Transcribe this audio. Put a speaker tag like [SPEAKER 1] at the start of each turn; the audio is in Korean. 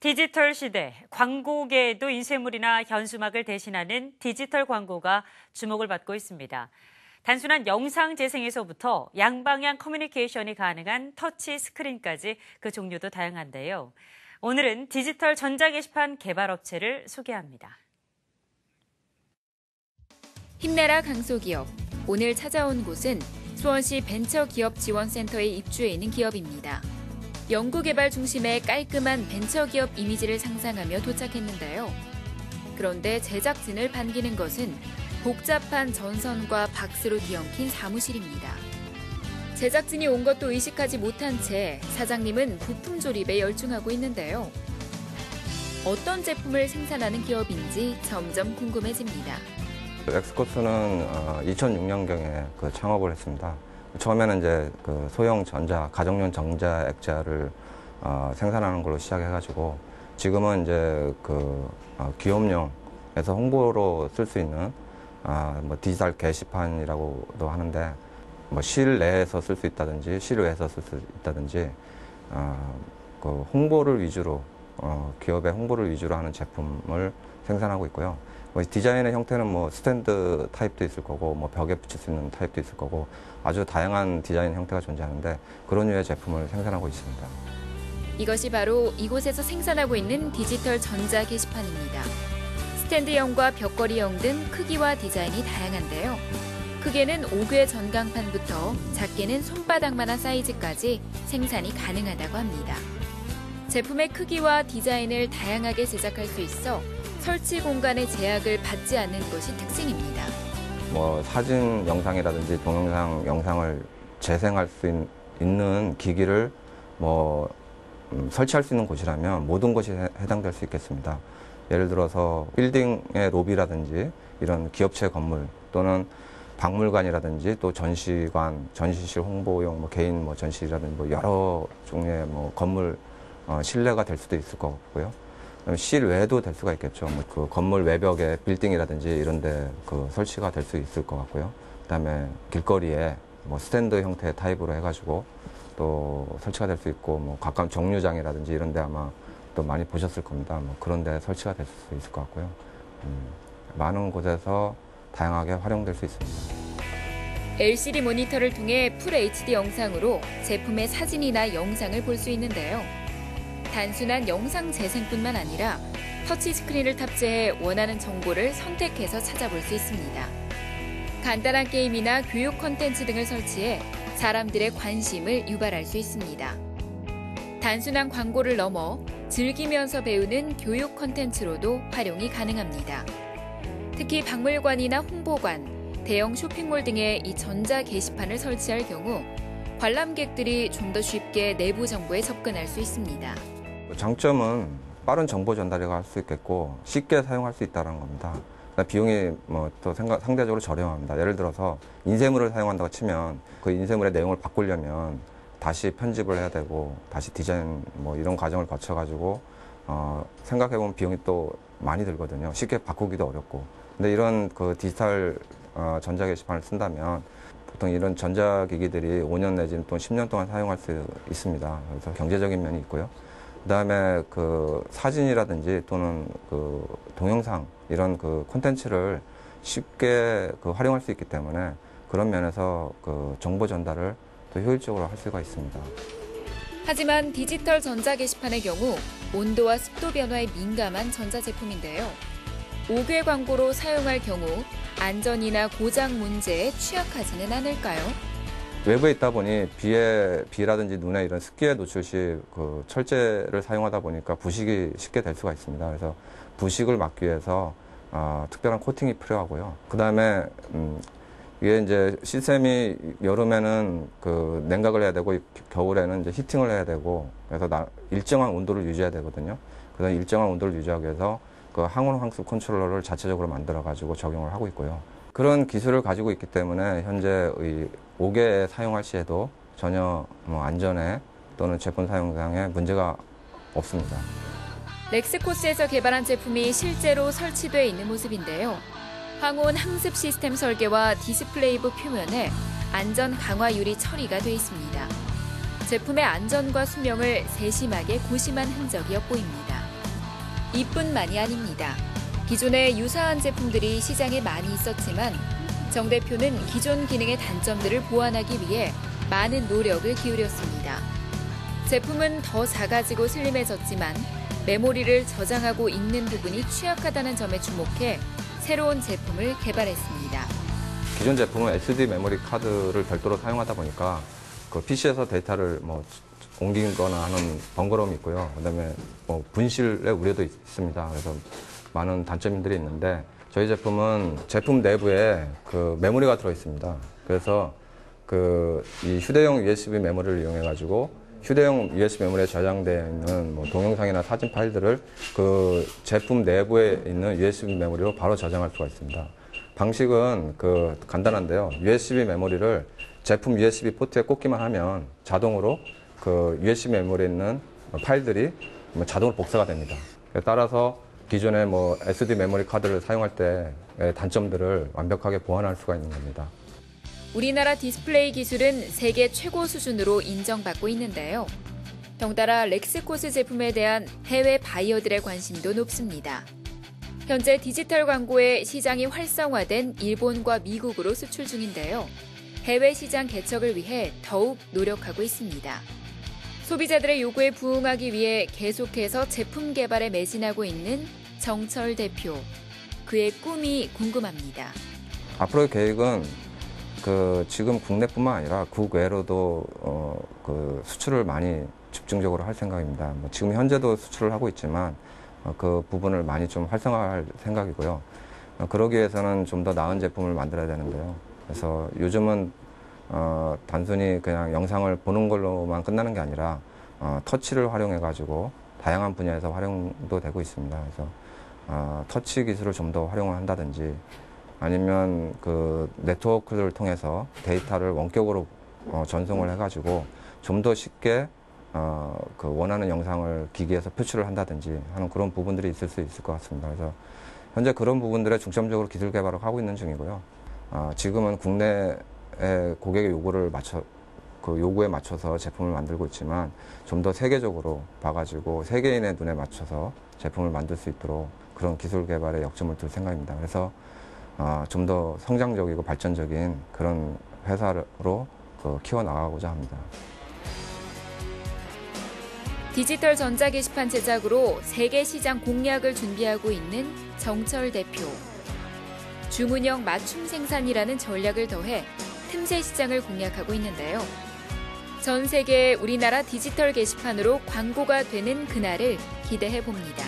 [SPEAKER 1] 디지털 시대, 광고계에도 인쇄물이나 현수막을 대신하는 디지털 광고가 주목을 받고 있습니다. 단순한 영상 재생에서부터 양방향 커뮤니케이션이 가능한 터치 스크린까지 그 종류도 다양한데요. 오늘은 디지털 전자게시판 개발업체를 소개합니다.
[SPEAKER 2] 힘내라 강소기업. 오늘 찾아온 곳은 수원시 벤처기업지원센터에 입주해 있는 기업입니다. 연구개발 중심의 깔끔한 벤처기업 이미지를 상상하며 도착했는데요. 그런데 제작진을 반기는 것은 복잡한 전선과 박스로 뒤엉킨 사무실입니다. 제작진이 온 것도 의식하지 못한 채 사장님은 부품 조립에 열중하고 있는데요. 어떤 제품을 생산하는 기업인지 점점 궁금해집니다.
[SPEAKER 3] 엑스코스는 2006년경에 창업을 했습니다. 처음에는 이제 소형 가정용 전자 액자를 생산하는 걸로 시작해가지고 지금은 이제 기업용에서 홍보로 쓸 수 있는 디지털 게시판이라고도 하는데 실내에서 쓸 수 있다든지 실외에서 쓸 수 있다든지 홍보를 위주로 기업의 홍보를 위주로 하는 제품을 생산하고 있고요. 디자인의 형태는 스탠드 타입도 있을 거고 벽에 붙일 수 있는 타입도 있을 거고 아주 다양한 디자인 형태가 존재하는데 그런 류의 제품을 생산하고 있습니다.
[SPEAKER 2] 이것이 바로 이곳에서 생산하고 있는 디지털 전자 게시판입니다. 스탠드형과 벽걸이형 등 크기와 디자인이 다양한데요. 크게는 5개 전광판부터 작게는 손바닥만한 사이즈까지 생산이 가능하다고 합니다. 제품의 크기와 디자인을 다양하게 제작할 수 있어 설치 공간의 제약을 받지 않는 것이 특징입니다.
[SPEAKER 3] 사진 영상이라든지 동영상 영상을 재생할 수 있는 기기를 설치할 수 있는 곳이라면 모든 것이 해당될 수 있겠습니다. 예를 들어서 빌딩의 로비라든지 이런 기업체 건물 또는 박물관이라든지 또 전시관, 전시실 홍보용 개인 전시라든지 여러 종류의 건물 실내가 될 수도 있을 것 같고요. 실외도 될 수가 있겠죠. 건물 외벽에 빌딩이라든지 이런 데 설치가 될 수 있을 것 같고요. 그다음에 길거리에 스탠드 형태의 타입으로 해가지고 또 설치가 될 수 있고 가까운 정류장이라든지 이런 데 아마 또 많이 보셨을 겁니다. 그런 데 설치가 될 수 있을 것 같고요. 많은 곳에서 다양하게 활용될 수 있습니다.
[SPEAKER 2] LCD 모니터를 통해 풀 HD 영상으로 제품의 사진이나 영상을 볼 수 있는데요. 단순한 영상 재생뿐만 아니라 터치 스크린을 탑재해 원하는 정보를 선택해서 찾아볼 수 있습니다. 간단한 게임이나 교육 콘텐츠 등을 설치해 사람들의 관심을 유발할 수 있습니다. 단순한 광고를 넘어 즐기면서 배우는 교육 콘텐츠로도 활용이 가능합니다. 특히 박물관이나 홍보관, 대형 쇼핑몰 등에 이 전자 게시판을 설치할 경우 관람객들이 좀 더 쉽게 내부 정보에 접근할 수 있습니다.
[SPEAKER 3] 장점은 빠른 정보 전달을 할 수 있겠고 쉽게 사용할 수 있다는 겁니다. 비용이 또 상대적으로 저렴합니다. 예를 들어서 인쇄물을 사용한다고 치면 그 인쇄물의 내용을 바꾸려면 다시 편집을 해야 되고 다시 디자인 이런 과정을 거쳐가지고 생각해보면 비용이 또 많이 들거든요. 쉽게 바꾸기도 어렵고. 근데 이런 디지털 전자 게시판을 쓴다면 보통 이런 전자기기들이 5년 내지는 또 10년 동안 사용할 수 있습니다. 그래서 경제적인 면이 있고요. 그다음에 사진이라든지 또는 동영상 이런 콘텐츠를 쉽게 활용할 수 있기 때문에 그런 면에서 정보 전달을 더 효율적으로 할 수가 있습니다.
[SPEAKER 2] 하지만 디지털 전자 게시판의 경우 온도와 습도 변화에 민감한 전자제품인데요. 5개 광고로 사용할 경우 안전이나 고장 문제에 취약하지는 않을까요?
[SPEAKER 3] 외부에 있다 보니 비라든지 눈에 이런 습기에 노출 시 철제를 사용하다 보니까 부식이 쉽게 될 수가 있습니다. 그래서 부식을 막기 위해서 특별한 코팅이 필요하고요. 그다음에 이게 이제 시스템이 여름에는 냉각을 해야 되고 겨울에는 이제 히팅을 해야 되고 그래서 일정한 온도를 유지해야 되거든요. 그래서 일정한 온도를 유지하기 위해서 항온 황수 컨트롤러를 자체적으로 만들어 가지고 적용을 하고 있고요. 그런 기술을 가지고 있기 때문에 현재 5개 사용할 시에도 전혀 안전에 또는 제품 사용상에 문제가 없습니다.
[SPEAKER 2] 렉스코스에서 개발한 제품이 실제로 설치되어 있는 모습인데요. 황혼 항습 시스템 설계와 디스플레이부 표면에 안전 강화 유리 처리가 되어 있습니다. 제품의 안전과 수명을 세심하게 고심한 흔적이 엿보입니다. 이뿐만이 아닙니다. 기존에 유사한 제품들이 시장에 많이 있었지만 정 대표는 기존 기능의 단점들을 보완하기 위해 많은 노력을 기울였습니다. 제품은 더 작아지고 슬림해졌지만 메모리를 저장하고 읽는 부분이 취약하다는 점에 주목해 새로운 제품을 개발했습니다.
[SPEAKER 3] 기존 제품은 SD 메모리 카드를 별도로 사용하다 보니까 그 PC에서 데이터를 옮기거나 하는 번거로움이 있고요. 그다음에 분실의 우려도 있습니다. 그래서 많은 단점들이 있는데 저희 제품은 제품 내부에 그 메모리가 들어 있습니다. 그래서 이 휴대용 USB 메모리를 이용해 가지고 휴대용 USB 메모리에 저장되어 있는 동영상이나 사진 파일들을 그 제품 내부에 있는 USB 메모리로 바로 저장할 수가 있습니다. 방식은 간단한데요. USB 메모리를 제품 USB 포트에 꽂기만 하면 자동으로 그 USB 메모리에 있는 파일들이 자동으로 복사가 됩니다. 따라서 기존의 SD 메모리 카드를 사용할 때의 단점들을 완벽하게 보완할 수가 있는 겁니다.
[SPEAKER 2] 우리나라 디스플레이 기술은 세계 최고 수준으로 인정받고 있는데요. 덩달아 렉스코스 제품에 대한 해외 바이어들의 관심도 높습니다. 현재 디지털 광고의 시장이 활성화된 일본과 미국으로 수출 중인데요. 해외 시장 개척을 위해 더욱 노력하고 있습니다. 소비자들의 요구에 부응하기 위해 계속해서 제품 개발에 매진하고 있는 정철 대표. 그의 꿈이 궁금합니다.
[SPEAKER 3] 앞으로의 계획은 지금 국내뿐만 아니라 국외로도 수출을 많이 집중적으로 할 생각입니다. 지금 현재도 수출을 하고 있지만 그 부분을 많이 좀 활성화할 생각이고요. 그러기 위해서는 좀 더 나은 제품을 만들어야 되는데요. 그래서 요즘은 단순히 그냥 영상을 보는 걸로만 끝나는 게 아니라 터치를 활용해 가지고 다양한 분야에서 활용도 되고 있습니다. 그래서 터치 기술을 좀 더 활용을 한다든지 아니면 그 네트워크를 통해서 데이터를 원격으로 전송을 해가지고 좀 더 쉽게 원하는 영상을 기기에서 표출을 한다든지 하는 그런 부분들이 있을 수 있을 것 같습니다. 그래서 현재 그런 부분들에 중점적으로 기술 개발을 하고 있는 중이고요. 지금은 국내의 고객의 요구에 맞춰서 제품을 만들고 있지만 좀 더 세계적으로 봐가지고 세계인의 눈에 맞춰서 제품을 만들 수 있도록 그런 기술 개발에 역점을 둘 생각입니다. 그래서 좀 더 성장적이고 발전적인 그런 회사로 키워나가고자 합니다.
[SPEAKER 2] 디지털 전자 게시판 제작으로 세계 시장 공략을 준비하고 있는 정철 대표. 주문형 맞춤 생산이라는 전략을 더해 틈새 시장을 공략하고 있는데요. 전 세계 우리나라 디지털 게시판으로 광고가 되는 그날을 기대해 봅니다.